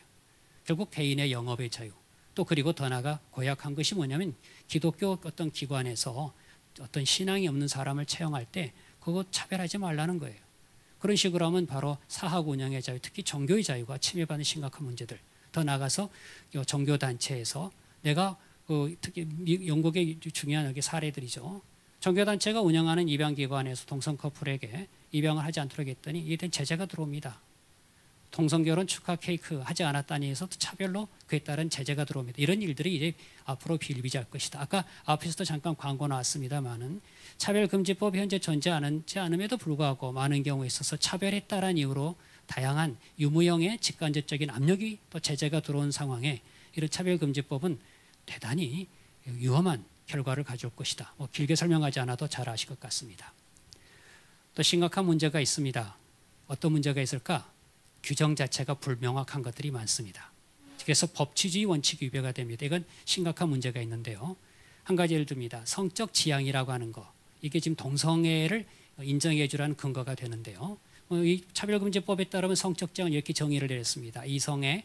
결국 개인의 영업의 자유. 또 그리고 더 나아가 고약한 것이 뭐냐면 기독교 어떤 기관에서 어떤 신앙이 없는 사람을 채용할 때 그거 차별하지 말라는 거예요. 그런 식으로 하면 바로 사학 운영의 자유, 특히 종교의 자유가 침해받는 심각한 문제들. 더 나아가서 종교단체에서 내가 특히 영국의 중요한 여기 사례들이죠. 종교단체가 운영하는 입양기관에서 동성 커플에게 입양을 하지 않도록 했더니 이에 대한 제재가 들어옵니다. 동성결혼 축하 케이크 하지 않았다니 해서 차별로 그에 따른 제재가 들어옵니다. 이런 일들이 이제 앞으로 비일비재할 것이다. 아까 앞에서도 잠깐 광고 나왔습니다만은 차별금지법 현재 존재하지 않음에도 불구하고 많은 경우에 있어서 차별했다라는 이유로 다양한 유무형의 직간접적인 압력이 또 제재가 들어온 상황에 이런 차별금지법은 대단히 위험한 결과를 가져올 것이다. 길게 설명하지 않아도 잘 아실 것 같습니다. 또 심각한 문제가 있습니다. 어떤 문제가 있을까? 규정 자체가 불명확한 것들이 많습니다. 그래서 법치주의 원칙이 위배가 됩니다. 이건 심각한 문제가 있는데요. 한 가지 예를 듭니다. 성적 지향이라고 하는 거. 이게 지금 동성애를 인정해 주라는 근거가 되는데요. 이 차별금지법에 따르면 성적 지향은 이렇게 정의를 내렸습니다. 이성애,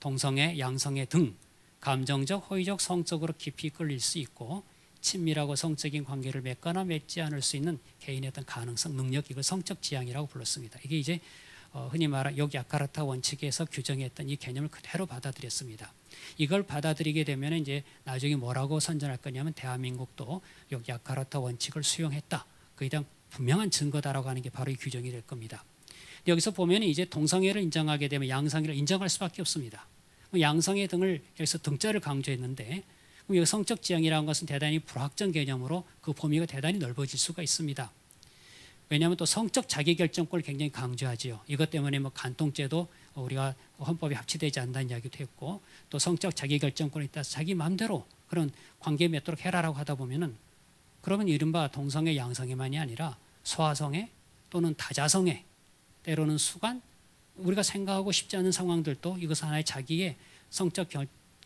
동성애, 양성애 등 감정적, 호의적, 성적으로 깊이 끌릴 수 있고 친밀하고 성적인 관계를 맺거나 맺지 않을 수 있는 개인의 어떤 가능성, 능력, 이걸 성적 지향이라고 불렀습니다. 이게 이제 흔히 말하는 욕야카르타 원칙에서 규정했던 이 개념을 그대로 받아들였습니다. 이걸 받아들이게 되면 이제 나중에 뭐라고 선전할 거냐면 대한민국도 욕야카르타 원칙을 수용했다. 그에 대한 분명한 증거다라고 하는 게 바로 이 규정이 될 겁니다. 여기서 보면 이제 동성애를 인정하게 되면 양성애를 인정할 수밖에 없습니다. 양성애 등을 여기서 등자를 강조했는데 여기 성적 지향이라는 것은 대단히 불확정 개념으로 그 범위가 대단히 넓어질 수가 있습니다. 왜냐하면 또 성적 자기결정권을 굉장히 강조하지요. 이것 때문에 간통죄도 우리가 헌법에 합치되지 않는다는 이야기도 했고 또 성적 자기결정권에 따라서 자기 마음대로 그런 관계 맺도록 해라라고 하다 보면은 그러면 이른바 동성애 양성애만이 아니라 소아성애 또는 다자성애 때로는 수관 우리가 생각하고 싶지 않은 상황들도 이것은 하나의 자기의 성적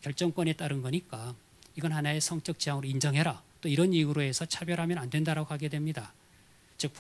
결정권에 따른 거니까 이건 하나의 성적 지향으로 인정해라. 또 이런 이유로 해서 차별하면 안 된다라고 하게 됩니다. 즉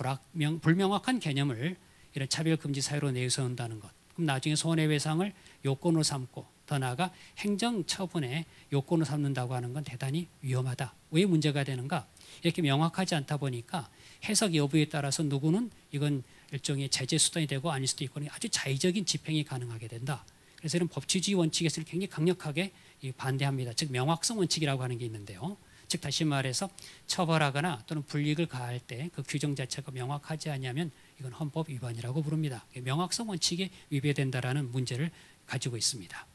불명확한 개념을 이런 차별금지 사유로 내세운다는 것. 그럼 나중에 손해배상을 요건으로 삼고 더 나아가 행정처분의 요건으로 삼는다고 하는 건 대단히 위험하다. 왜 문제가 되는가? 이렇게 명확하지 않다 보니까 해석 여부에 따라서 누구는 이건 일종의 제재 수단이 되고 아닐 수도 있고 아주 자의적인 집행이 가능하게 된다. 그래서 이런 법치주의 원칙에서 굉장히 강력하게 반대합니다. 즉 명확성 원칙이라고 하는 게 있는데요. 즉 다시 말해서 처벌하거나 또는 불이익을 가할 때 그 규정 자체가 명확하지 않으면 이건 헌법 위반이라고 부릅니다. 명확성 원칙에 위배된다라는 문제를 가지고 있습니다.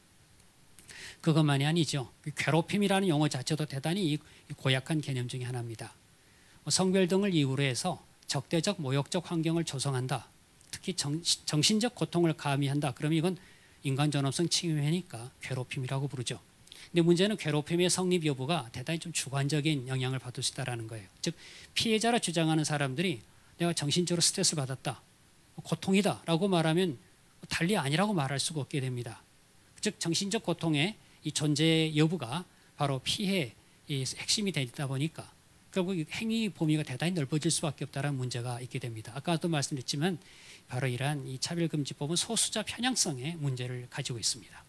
그것만이 아니죠. 괴롭힘이라는 용어 자체도 대단히 고약한 개념 중에 하나입니다. 성별 등을 이유로 해서 적대적 모욕적 환경을 조성한다. 특히 정신적 고통을 가미한다. 그러면 이건 인간 존엄성 침해니까 괴롭힘이라고 부르죠. 근데 문제는 괴롭힘의 성립 여부가 대단히 좀 주관적인 영향을 받을 수 있다는 거예요. 즉 피해자라 주장하는 사람들이 내가 정신적으로 스트레스를 받았다, 고통이다 라고 말하면 달리 아니라고 말할 수가 없게 됩니다. 즉 정신적 고통의 이 존재 여부가 바로 피해의 핵심이 되다 보니까 결국 행위 범위가 대단히 넓어질 수밖에 없다는 문제가 있게 됩니다. 아까도 말씀드렸지만 바로 이러한 이 차별금지법은 소수자 편향성의 문제를 가지고 있습니다.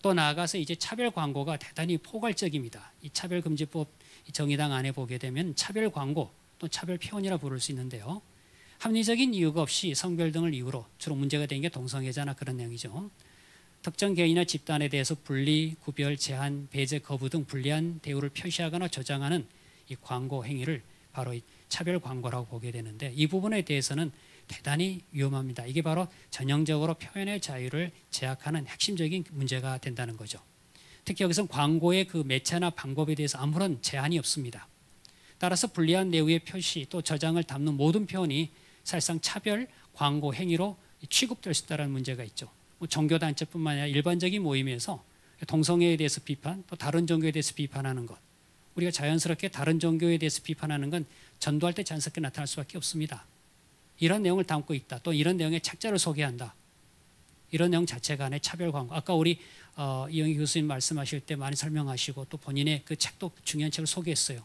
또 나아가서 이제 차별 광고가 대단히 포괄적입니다. 이 차별금지법 정의당 안에 보게 되면 차별 광고 또 차별 표현이라 부를 수 있는데요. 합리적인 이유가 없이 성별 등을 이유로 주로 문제가 되는 게 동성애자나 그런 내용이죠. 특정 개인이나 집단에 대해서 분리, 구별, 제한, 배제, 거부 등 불리한 대우를 표시하거나 조장하는 이 광고 행위를 바로 이 차별 광고라고 보게 되는데 이 부분에 대해서는 대단히 위험합니다. 이게 바로 전형적으로 표현의 자유를 제약하는 핵심적인 문제가 된다는 거죠. 특히 여기서 광고의 그 매체나 방법에 대해서 아무런 제한이 없습니다. 따라서 불리한 내용의 표시 또 저장을 담는 모든 표현이 사실상 차별 광고 행위로 취급될 수 있다는 문제가 있죠. 종교단체뿐만 아니라 일반적인 모임에서 동성애에 대해서 비판, 또 다른 종교에 대해서 비판하는 것. 우리가 자연스럽게 다른 종교에 대해서 비판하는 건 전도할 때 자연스럽게 나타날 수밖에 없습니다. 이런 내용을 담고 있다. 또 이런 내용의 책자를 소개한다. 이런 내용 자체가 안에 차별 광고. 아까 우리 이영희 교수님 말씀하실 때 많이 설명하시고 또 본인의 그 책도 중요한 책을 소개했어요.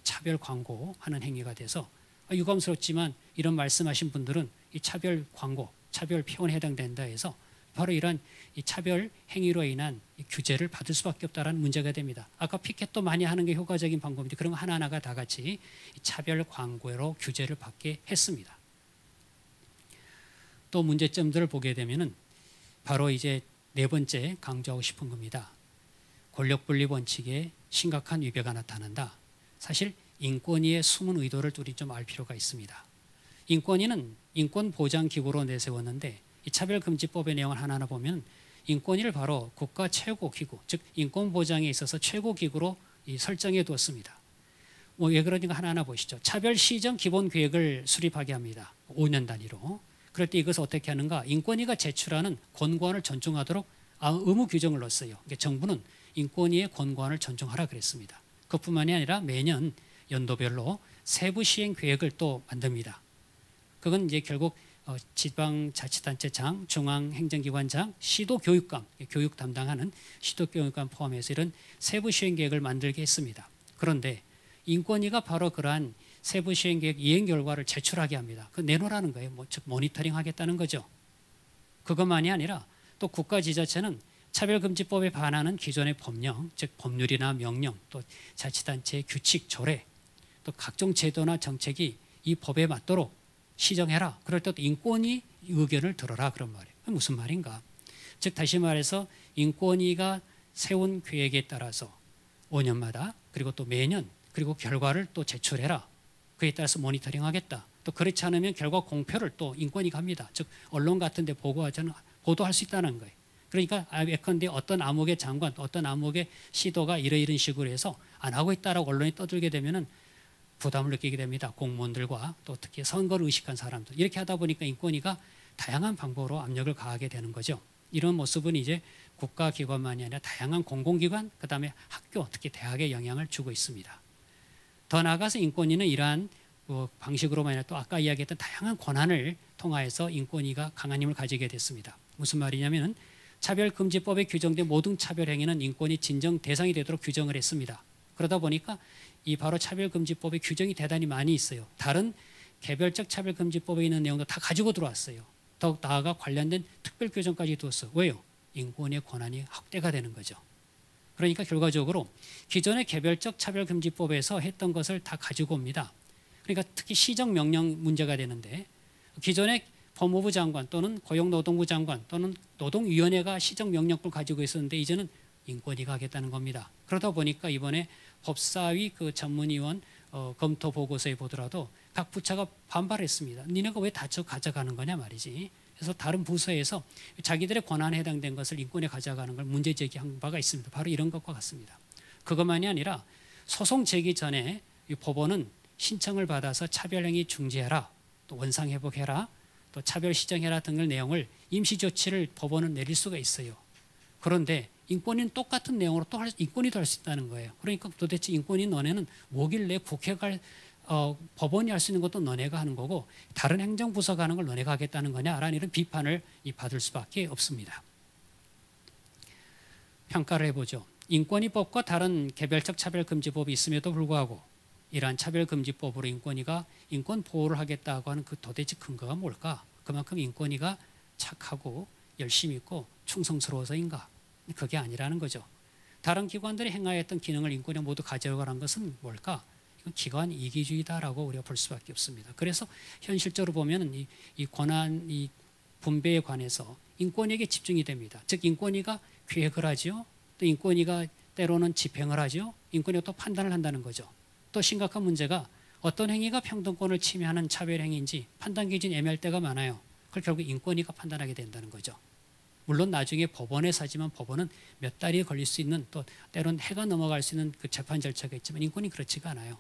차별 광고하는 행위가 돼서 유감스럽지만 이런 말씀하신 분들은 이 차별 광고, 차별 표현에 해당된다 해서 바로 이런 이 차별 행위로 인한 이 규제를 받을 수밖에 없다는 문제가 됩니다. 아까 피켓도 많이 하는 게 효과적인 방법인데 그런 거 하나하나가 다 같이 이 차별 광고로 규제를 받게 했습니다. 또 문제점들을 보게 되면은 바로 이제 네 번째 강조하고 싶은 겁니다. 권력 분리 원칙에 심각한 위배가 나타난다. 사실 인권위의 숨은 의도를 우리 좀 알 필요가 있습니다. 인권위는 인권보장기구로 내세웠는데 이 차별금지법의 내용을 하나하나 보면 인권위를 바로 국가 최고기구, 즉 인권보장에 있어서 최고기구로 설정해 두었습니다. 왜 그러니까 하나하나 보시죠. 차별시정기본계획을 수립하게 합니다. 5년 단위로. 그럴 때 이것을 어떻게 하는가? 인권위가 제출하는 권고안을 존중하도록 의무 규정을 넣었어요. 그러니까 정부는 인권위의 권고안을 존중하라 그랬습니다. 그뿐만이 아니라 매년 연도별로 세부 시행 계획을 또 만듭니다. 그건 이제 결국 지방자치단체장, 중앙행정기관장, 시도교육감, 교육 담당하는 시도교육감 포함해서 이런 세부 시행 계획을 만들게 했습니다. 그런데 인권위가 바로 그러한 세부 시행 계획 이행 결과를 제출하게 합니다. 그 내놓으라는 거예요. 즉 모니터링 하겠다는 거죠. 그것만이 아니라 또 국가지자체는 차별금지법에 반하는 기존의 법령, 즉 법률이나 명령, 또 자치단체의 규칙, 조례, 또 각종 제도나 정책이 이 법에 맞도록 시정해라. 그럴 때 인권위 의견을 들어라 그런 말이에요. 무슨 말인가? 즉 다시 말해서 인권위가 세운 계획에 따라서 5년마다 그리고 또 매년 그리고 결과를 또 제출해라. 그에 따라서 모니터링하겠다. 또 그렇지 않으면 결과 공표를 또 인권위가 합니다. 즉 언론 같은 데 보도할 수 있다는 거예요. 그러니까 예컨대 어떤 암흑의 장관, 어떤 암흑의 시도가 이런 식으로 해서 안 하고 있다라고 언론이 떠들게 되면은 부담을 느끼게 됩니다. 공무원들과 또 특히 선거를 의식한 사람들. 이렇게 하다 보니까 인권위가 다양한 방법으로 압력을 가하게 되는 거죠. 이런 모습은 이제 국가기관만이 아니라 다양한 공공기관, 그다음에 학교, 특히 대학에 영향을 주고 있습니다. 더 나아가서 인권위는 이러한 방식으로만 아니라 또 아까 이야기했던 다양한 권한을 통하여서 인권위가 강한 힘을 가지게 됐습니다. 무슨 말이냐면은 차별금지법에 규정된 모든 차별행위는 인권이 진정 대상이 되도록 규정을 했습니다. 그러다 보니까 이 바로 차별금지법의 규정이 대단히 많이 있어요. 다른 개별적 차별금지법에 있는 내용도 다 가지고 들어왔어요. 더욱 나아가 관련된 특별규정까지 두었어요. 왜요? 인권의 권한이 확대가 되는 거죠. 그러니까 결과적으로 기존의 개별적 차별금지법에서 했던 것을 다 가지고 옵니다. 그러니까 특히 시정명령 문제가 되는데 기존의 법무부 장관 또는 고용노동부 장관 또는 노동위원회가 시정명령권을 가지고 있었는데 이제는 인권위가 하겠다는 겁니다. 그러다 보니까 이번에 법사위 그 전문위원 검토 보고서에 보더라도 각 부처가 반발했습니다. 니네가 왜 다 가져가는 거냐 말이지. 그래서 다른 부서에서 자기들의 권한에 해당된 것을 인권에 가져가는 걸 문제 제기한 바가 있습니다. 바로 이런 것과 같습니다. 그것만이 아니라 소송 제기 전에 이 법원은 신청을 받아서 차별행위 중지해라, 또 원상회복해라, 또 차별 시정해라 등의 내용을 임시조치를 법원은 내릴 수가 있어요. 그런데 인권위는 똑같은 내용으로 또 인권위도 할 수 있다는 거예요. 그러니까 도대체 인권위 너네는 뭐길래 국회가 법원이 할 수 있는 것도 너네가 하는 거고 다른 행정부서가 하는 걸 너네가 하겠다는 거냐라는 이런 비판을 받을 수밖에 없습니다. 평가를 해보죠. 인권위법과 다른 개별적 차별금지법이 있음에도 불구하고 이러한 차별금지법으로 인권위가 인권 보호를 하겠다고 하는 그 도대체 근거가 뭘까? 그만큼 인권위가 착하고 열심히 있고 충성스러워서인가? 그게 아니라는 거죠. 다른 기관들이 행하였던 기능을 인권위가 모두 가져가라는 것은 뭘까? 이건 기관 이기주의다라고 우리가 볼 수밖에 없습니다. 그래서 현실적으로 보면 이 권한 이 분배에 관해서 인권위에게 집중이 됩니다. 즉 인권위가 계획을 하죠. 또 인권위가 때로는 집행을 하죠. 인권위가 또 판단을 한다는 거죠. 또 심각한 문제가 어떤 행위가 평등권을 침해하는 차별행위인지 판단 기준이 애매할 때가 많아요. 그걸 결국 인권위가 판단하게 된다는 거죠. 물론 나중에 법원에서 하지만 법원은 몇 달이 걸릴 수 있는 또 때로는 해가 넘어갈 수 있는 그 재판 절차가 있지만 인권위 그렇지가 않아요.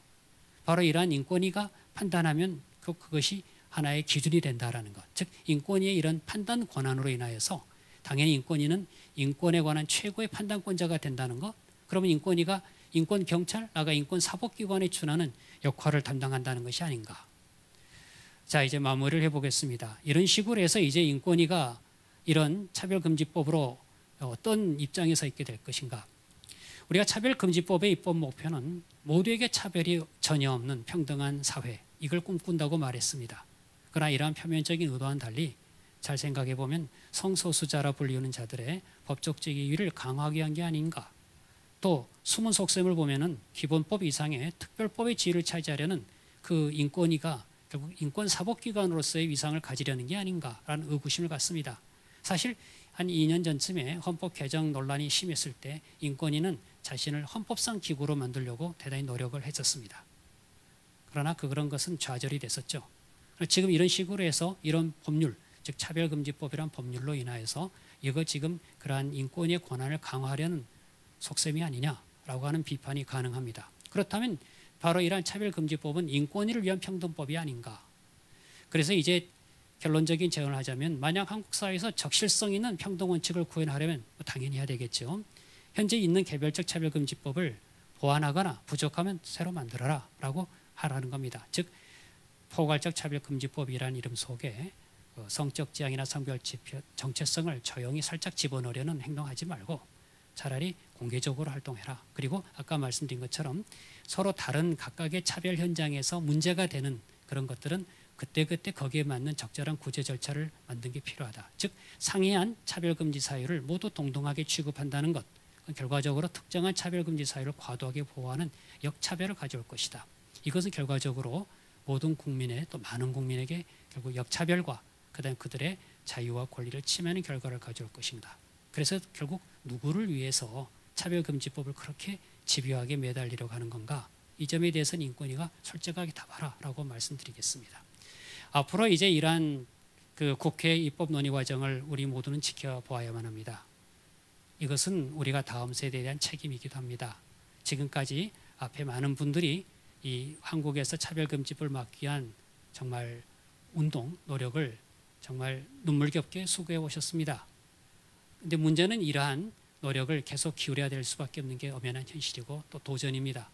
바로 이러한 인권위가 판단하면 그것이 하나의 기준이 된다라는 것. 즉 인권위의 이런 판단 권한으로 인하여서 당연히 인권위는 인권에 관한 최고의 판단권자가 된다는 것. 그러면 인권위가 인권경찰, 나아가 인권사법기관에 준하는 역할을 담당한다는 것이 아닌가. 자, 이제 마무리를 해보겠습니다. 이런 식으로 해서 이제 인권위가 이런 차별금지법으로 어떤 입장에 서 있게 될 것인가. 우리가 차별금지법의 입법 목표는 모두에게 차별이 전혀 없는 평등한 사회, 이걸 꿈꾼다고 말했습니다. 그러나 이러한 표면적인 의도와는 달리 잘 생각해 보면 성소수자라 불리우는 자들의 법적 지위를 강화하기 위한 게 아닌가. 또 숨은 속셈을 보면은 기본법 이상의 특별법의 지위를 차지하려는 그 인권위가 결국 인권사법기관으로서의 위상을 가지려는 게 아닌가라는 의구심을 갖습니다. 사실 한 2년 전쯤에 헌법 개정 논란이 심했을 때 인권위는 자신을 헌법상 기구로 만들려고 대단히 노력을 했었습니다. 그러나 그런 것은 좌절이 됐었죠. 지금 이런 식으로 해서 이런 법률, 즉 차별금지법이란 법률로 인하여서 이거 지금 그러한 인권위의 권한을 강화하려는 속셈이 아니냐라고 하는 비판이 가능합니다. 그렇다면 바로 이러한 차별금지법은 인권위를 위한 평등법이 아닌가. 그래서 이제 결론적인 제언을 하자면 만약 한국 사회에서 적실성 있는 평등원칙을 구현하려면 당연히 해야 되겠죠. 현재 있는 개별적 차별금지법을 보완하거나 부족하면 새로 만들어라 라고 하라는 겁니다. 즉 포괄적 차별금지법이라는 이름 속에 성적 지향이나 성별 정체성을 조용히 살짝 집어넣으려는 행동하지 말고 차라리 공개적으로 활동해라. 그리고 아까 말씀드린 것처럼 서로 다른 각각의 차별 현장에서 문제가 되는 그런 것들은 그때그때 거기에 맞는 적절한 구제 절차를 만든 게 필요하다. 즉 상이한 차별금지 사유를 모두 동등하게 취급한다는 것. 결과적으로 특정한 차별금지 사유를 과도하게 보호하는 역차별을 가져올 것이다. 이것은 결과적으로 모든 국민의 또 많은 국민에게 결국 역차별과 그다음 그들의 자유와 권리를 침해하는 결과를 가져올 것입니다. 그래서 결국 누구를 위해서 차별금지법을 그렇게 집요하게 매달리려고 하는 건가? 이 점에 대해서는 인권위가 솔직하게 답하라라고 말씀드리겠습니다. 앞으로 이제 이러한 그 국회 입법 논의 과정을 우리 모두는 지켜보아야만 합니다. 이것은 우리가 다음 세대에 대한 책임이기도 합니다. 지금까지 앞에 많은 분들이 이 한국에서 차별금지법을 막기 위한 정말 운동, 노력을 정말 눈물겹게 수고해 오셨습니다. 근데 문제는 이러한 노력을 계속 기울여야 될 수밖에 없는 게 엄연한 현실이고 또 도전입니다.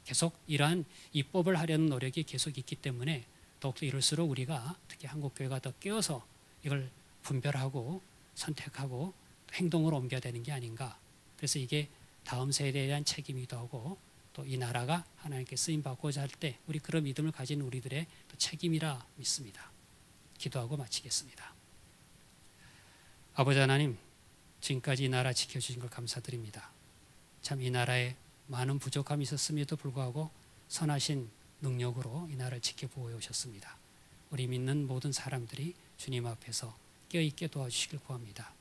계속 이러한 입법을 하려는 노력이 계속 있기 때문에 더욱더 이럴수록 우리가 특히 한국교회가 더 깨어서 이걸 분별하고 선택하고 행동으로 옮겨야 되는 게 아닌가. 그래서 이게 다음 세대에 대한 책임이기도 하고 또 이 나라가 하나님께 쓰임받고자 할 때 우리 그런 믿음을 가진 우리들의 또 책임이라 믿습니다. 기도하고 마치겠습니다. 아버지 하나님, 지금까지 이 나라 지켜주신 걸 감사드립니다. 참 이 나라에 많은 부족함이 있었음에도 불구하고 선하신 능력으로 이 나라를 지켜보고 오셨습니다. 우리 믿는 모든 사람들이 주님 앞에서 껴있게 도와주시길 구합니다.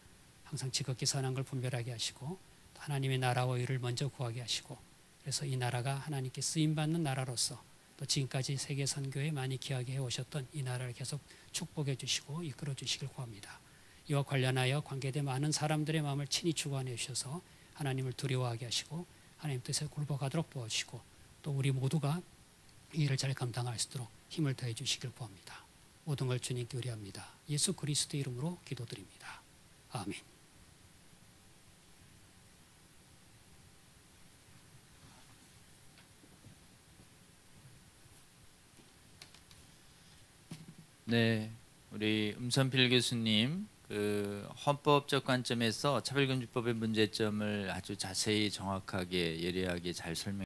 항상 지극히 선한 걸 분별하게 하시고 하나님의 나라와 의를 먼저 구하게 하시고 그래서 이 나라가 하나님께 쓰임받는 나라로서 또 지금까지 세계 선교에 많이 기여하게 해오셨던 이 나라를 계속 축복해 주시고 이끌어 주시길 구합니다. 이와 관련하여 관계된 많은 사람들의 마음을 친히 주관해 주셔서 하나님을 두려워하게 하시고 하나님 뜻에 굴복하도록 도와주시고 또 우리 모두가 이 일을 잘 감당할 수 있도록 힘을 더해 주시길 구합니다. 모든 걸 주님께 의뢰합니다. 예수 그리스도의 이름으로 기도드립니다. 아멘. 네, 우리 음선필 교수님 그 헌법적 관점에서 차별금지법의 문제점을 아주 자세히 정확하게 예리하게 잘 설명.